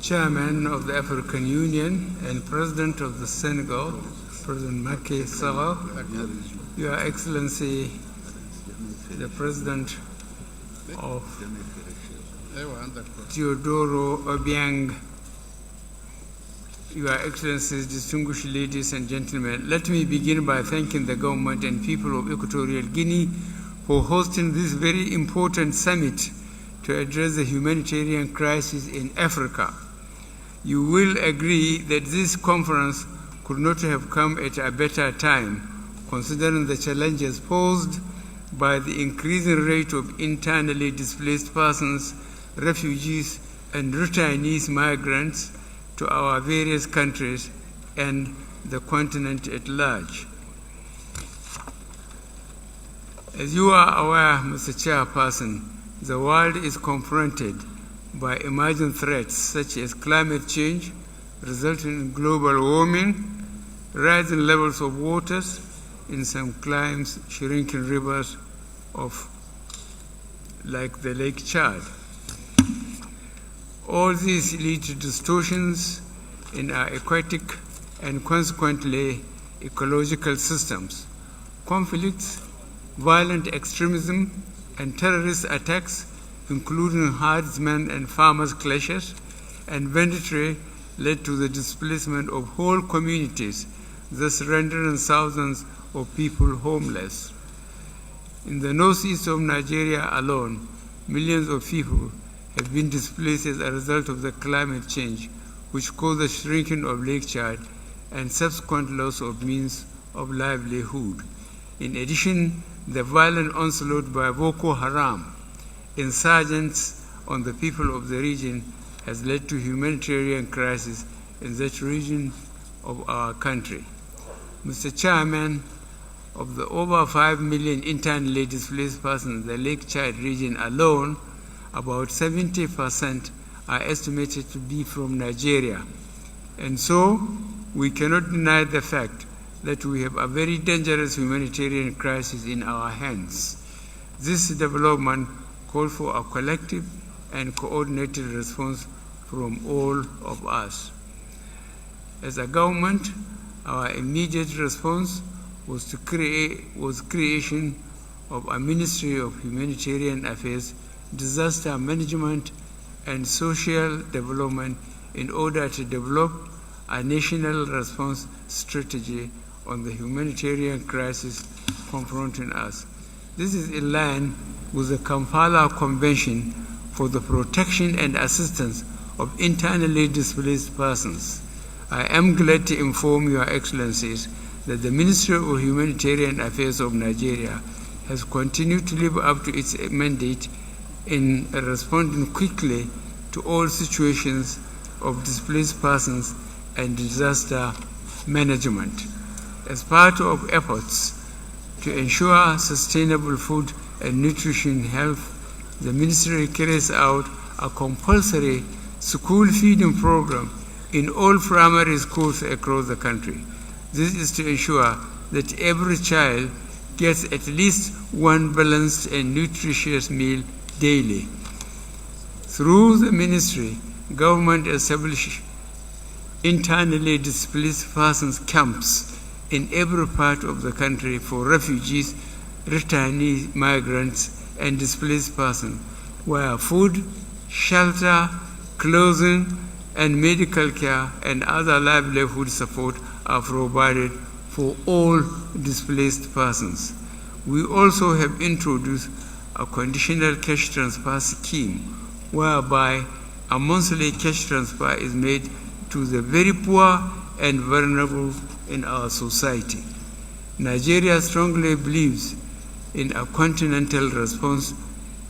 Chairman of the African Union and President of the Senegal, President Macky Sall, Your Excellency, the President of Teodoro Obiang, Your Excellencies, distinguished ladies and gentlemen, let me begin by thanking the government and people of Equatorial Guinea for hosting this very important summit to address the humanitarian crisis in Africa. You will agree that this conference could not have come at a better time, considering the challenges posed by the increasing rate of internally displaced persons, refugees, and returnees migrants to our various countries and the continent at large. As you are aware, Mr. Chairperson, the world is confronted by emerging threats such as climate change, resulting in global warming, rising levels of waters, in some climes shrinking rivers like the Lake Chad. All these lead to distortions in our aquatic and consequently ecological systems. Conflicts, violent extremism, and terrorist attacks, including herdsmen and farmers' clashes, and banditry led to the displacement of whole communities, thus rendering thousands of people homeless. In the northeast of Nigeria alone, millions of people have been displaced as a result of the climate change, which caused the shrinking of Lake Chad and subsequent loss of means of livelihood. In addition, the violent onslaught by Boko Haram, insurgents on the people of the region, has led to humanitarian crisis in that region of our country. Mr. Chairman, of the over 5 million internally displaced persons in the Lake Chad region alone, about 70% are estimated to be from Nigeria. And so, we cannot deny the fact that we have a very dangerous humanitarian crisis in our hands. This development calls for a collective and coordinated response from all of us. As a government, our immediate response was creation of a Ministry of Humanitarian Affairs, Disaster Management, and Social Development in order to develop a national response strategy on the humanitarian crisis confronting us. This is in line with the Kampala Convention for the Protection and Assistance of Internally Displaced Persons. I am glad to inform Your Excellencies that the Ministry of Humanitarian Affairs of Nigeria has continued to live up to its mandate in responding quickly to all situations of displaced persons and disaster management. As part of efforts to ensure sustainable food and nutrition health, the Ministry carries out a compulsory school feeding program in all primary schools across the country. This is to ensure that every child gets at least one balanced and nutritious meal daily. Through the Ministry, government established internally displaced persons camps in every part of the country for refugees, returnee migrants, and displaced persons, where food, shelter, clothing, and medical care and other livelihood support are provided for all displaced persons. We also have introduced a conditional cash transfer scheme, whereby a monthly cash transfer is made to the very poor and vulnerable in our society. Nigeria strongly believes in a continental response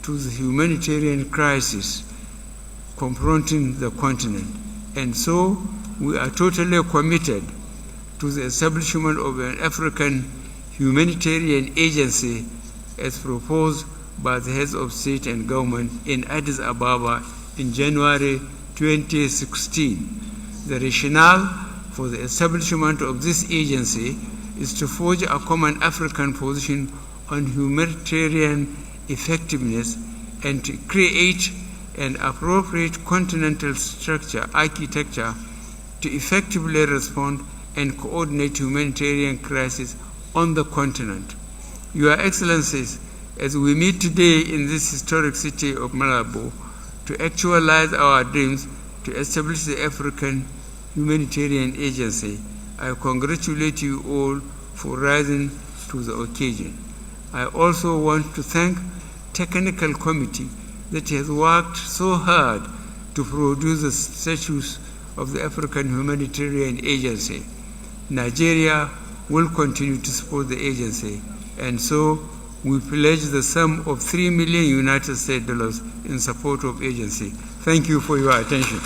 to the humanitarian crisis confronting the continent, and so we are totally committed to the establishment of an African humanitarian agency as proposed by the heads of state and government in Addis Ababa in January 2016. The rationale for the establishment of this agency is to forge a common African position on humanitarian effectiveness and to create and appropriate continental structure, architecture, to effectively respond and coordinate humanitarian crises on the continent. Your Excellencies, as we meet today in this historic city of Malabo to actualize our dreams to establish the African Humanitarian Agency, I congratulate you all for rising to the occasion. I also want to thank the technical committee that has worked so hard to produce the statutes of the African Humanitarian Agency. Nigeria will continue to support the agency, and so we pledge the sum of $3 million United States in support of agency. Thank you for your attention.